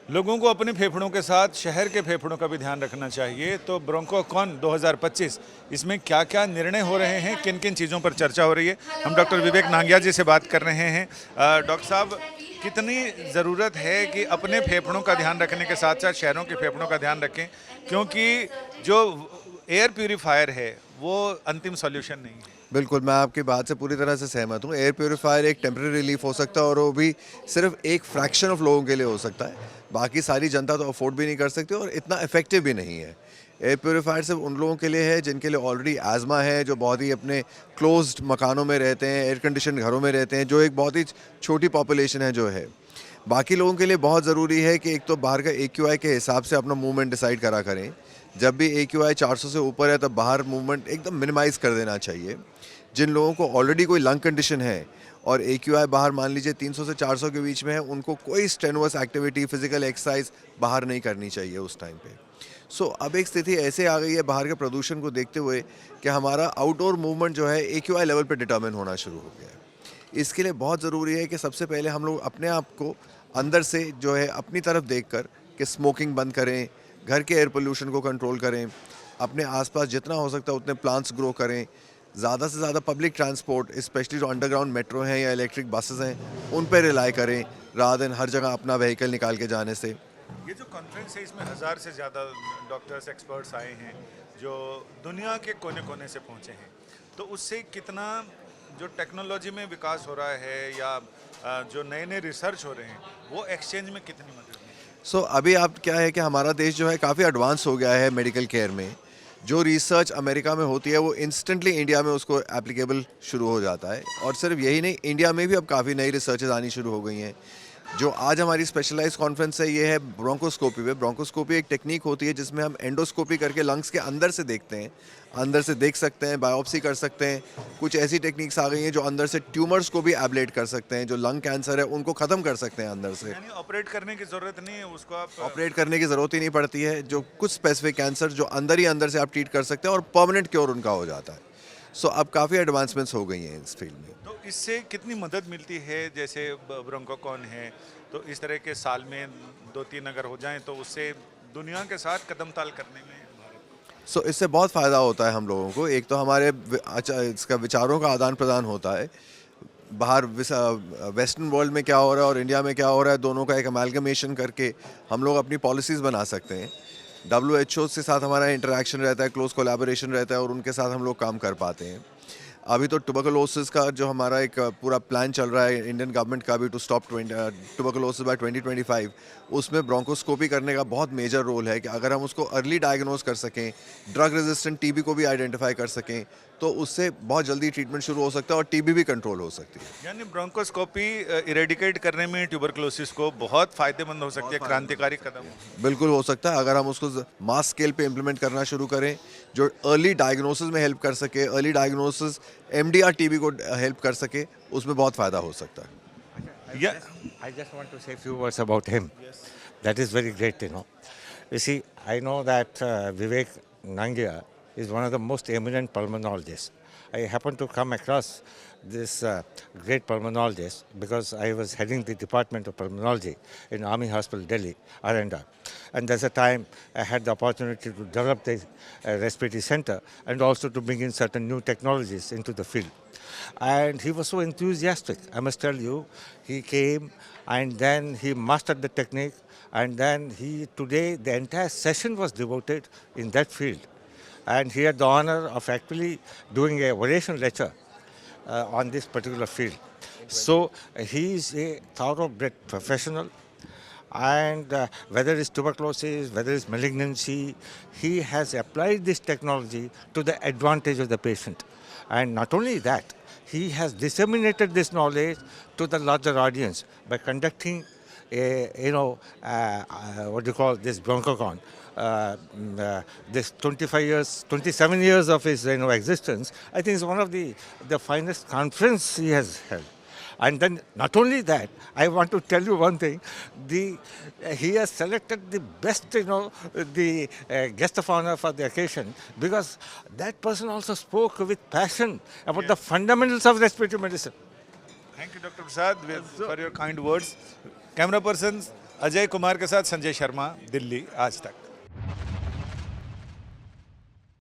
लोगों को अपने फेफड़ों के साथ शहर के फेफड़ों का भी ध्यान रखना चाहिए। तो ब्रोंकोकॉन 2025 इसमें क्या क्या निर्णय हो रहे हैं, किन किन चीज़ों पर चर्चा हो रही है, हम डॉक्टर विवेक नांगिया जी से बात कर रहे हैं। डॉक्टर साहब, कितनी ज़रूरत है कि अपने फेफड़ों का ध्यान रखने के साथ साथ शहरों के फेफड़ों का ध्यान रखें, क्योंकि जो एयर प्यूरीफायर है वो अंतिम सॉल्यूशन नहीं है। बिल्कुल, मैं आपकी बात से पूरी तरह से सहमत हूँ। एयर प्यूरीफायर एक टेम्परेरी रिलीफ हो सकता है और वो भी सिर्फ एक फ्रैक्शन ऑफ लोगों के लिए हो सकता है। बाकी सारी जनता तो अफोर्ड भी नहीं कर सकती और इतना इफेक्टिव भी नहीं है। एयर प्यूरीफायर सिर्फ उन लोगों के लिए है जिनके लिए ऑलरेडी एज़मा है, जो बहुत ही अपने क्लोज्ड मकानों में रहते हैं, एयर कंडीशन घरों में रहते हैं, जो एक बहुत ही छोटी पॉपुलेशन है जो है। बाकी लोगों के लिए बहुत ज़रूरी है कि एक तो बाहर का AQI के हिसाब से अपना मूवमेंट डिसाइड करा करें। जब भी AQI 400 से ऊपर है तब बाहर मूवमेंट एकदम मिनिमाइज़ कर देना चाहिए। जिन लोगों को ऑलरेडी कोई लंग कंडीशन है और AQI बाहर मान लीजिए 300 से 400 के बीच में है, उनको कोई स्ट्रेनुअस एक्टिविटी, फिजिकल एक्सरसाइज बाहर नहीं करनी चाहिए उस टाइम पे। सो अब एक स्थिति ऐसे आ गई है बाहर के प्रदूषण को देखते हुए कि हमारा आउटडोर मूवमेंट जो है AQI लेवल पे डिटर्मिन होना शुरू हो गया है। इसके लिए बहुत ज़रूरी है कि सबसे पहले हम लोग अपने आप को अंदर से जो है अपनी तरफ देखकर कि स्मोकिंग बंद करें, घर के एयर पोल्यूशन को कंट्रोल करें, अपने आसपास जितना हो सकता है उतने प्लांट्स ग्रो करें, ज़्यादा से ज़्यादा पब्लिक ट्रांसपोर्ट स्पेशली जो अंडरग्राउंड मेट्रो हैं या इलेक्ट्रिक बसेस हैं उन पर रिलाई करें रादर देन हर जगह अपना व्हीकल निकाल के जाने से। ये जो कॉन्फ्रेंस है इसमें 1000 से ज़्यादा डॉक्टर्स एक्सपर्ट्स आए हैं जो दुनिया के कोने कोने से पहुँचे हैं। तो उससे कितना जो टेक्नोलॉजी में विकास हो रहा है या जो नए नए रिसर्च हो रहे हैं वो एक्सचेंज में कितनी मदद मिलेगी? सो अभी आप क्या है कि हमारा देश जो है काफ़ी एडवांस हो गया है मेडिकल केयर में। जो रिसर्च अमेरिका में होती है वो इंस्टेंटली इंडिया में उसको एप्लीकेबल शुरू हो जाता है और सिर्फ यही नहीं, इंडिया में भी अब काफ़ी नई रिसर्चेज आनी शुरू हो गई हैं। जो आज हमारी स्पेशलाइज्ड कॉन्फ्रेंस है ये है ब्रोंकोस्कोपी पे। ब्रोंकोस्कोपी एक टेक्निक होती है जिसमें हम एंडोस्कोपी करके लंग्स के अंदर से देखते हैं, अंदर से देख सकते हैं, बायोप्सी कर सकते हैं। कुछ ऐसी टेक्निक्स आ गई हैं जो अंदर से ट्यूमर्स को भी एब्लेट कर सकते हैं, जो लंग कैंसर है उनको ख़त्म कर सकते हैं अंदर से। यानी ऑपरेट करने की ज़रूरत नहीं है, उसको आप ऑपरेट करने की ज़रूरत ही नहीं पड़ती है। जो कुछ स्पेसिफिक कैंसर जो अंदर ही अंदर से आप ट्रीट कर सकते हैं और परमानेंट क्योर उनका हो जाता है। सो अब काफ़ी एडवांसमेंट्स हो गई हैं इस फील्ड में। तो इससे कितनी मदद मिलती है? जैसे ब्रोंकोकॉन है तो इस तरह के साल में 2-3 अगर हो जाएं तो उससे दुनिया के साथ कदम ताल करने में सो इससे बहुत फ़ायदा होता है हम लोगों को। एक तो हमारे इसका विचारों का आदान प्रदान होता है। बाहर वेस्टर्न वर्ल्ड में क्या हो रहा है और इंडिया में क्या हो रहा है, दोनों का एक अमेलगमेशन करके हम लोग अपनी पॉलिसीज़ बना सकते हैं। WHO के साथ हमारा इंटरेक्शन रहता है, क्लोज कोलैबोरेशन रहता है और उनके साथ हम लोग काम कर पाते हैं। अभी तो ट्यूबरकुलोसिस का जो हमारा एक पूरा प्लान चल रहा है इंडियन गवर्नमेंट का भी टू स्टॉप ट्यूबरकुलोसिस बाय 2025, उसमें ब्रोंकोस्कोपी करने का बहुत मेजर रोल है कि अगर हम उसको अर्ली डायग्नोज कर सकें, ड्रग रेजिस्टेंट TB को भी आइडेंटिफाई कर सकें तो उससे बहुत जल्दी ट्रीटमेंट शुरू हो सकता है और TB भी कंट्रोल हो सकती है। यानी ब्रोंकोस्कोपी इरेडिकेट करने में ट्यूबरकुलोसिस को बहुत फायदेमंद हो सकती है, क्रांतिकारी कदम। बिल्कुल हो सकता है अगर हम उसको मास स्केल पे इम्प्लीमेंट करना शुरू करें, जो अर्ली डायग्नोसिस में हेल्प कर सके, अर्ली डायग्नोसिस MDR TB को हेल्प कर सके, उसमें बहुत फ़ायदा हो सकता है। Yeah. I just want to say a few words about him. That is very great, you know. You see, I know that Vivek Nangia is one of the most eminent pulmonologists. I happened to come across this great pulmonologist because I was heading the Department of Pulmonology in Army Hospital, Delhi, R&R. And there's a time I had the opportunity to develop the respiratory center and also to bring in certain new technologies into the field. And he was so enthusiastic, I must tell you. He came and then he mastered the technique and then today the entire session was devoted in that field. And he had the honor of actually doing a oration lecture on this particular field. So he is a thoroughbred professional, and whether it's tuberculosis, whether it's malignancy, he has applied this technology to the advantage of the patient. And not only that, he has disseminated this knowledge to the larger audience by conducting what do you call this bronchocon. This 27 years of his existence, I think is one of the finest conference he has held. And then not only that, I want to tell you one thing: he has selected the best, the guest of honor for the occasion because that person also spoke with passion about the fundamentals of respiratory medicine. Thank you, Dr. Prasad, for your kind words. Camera persons, Ajay Kumar के साथ संजय शर्मा, दिल्ली आज तक।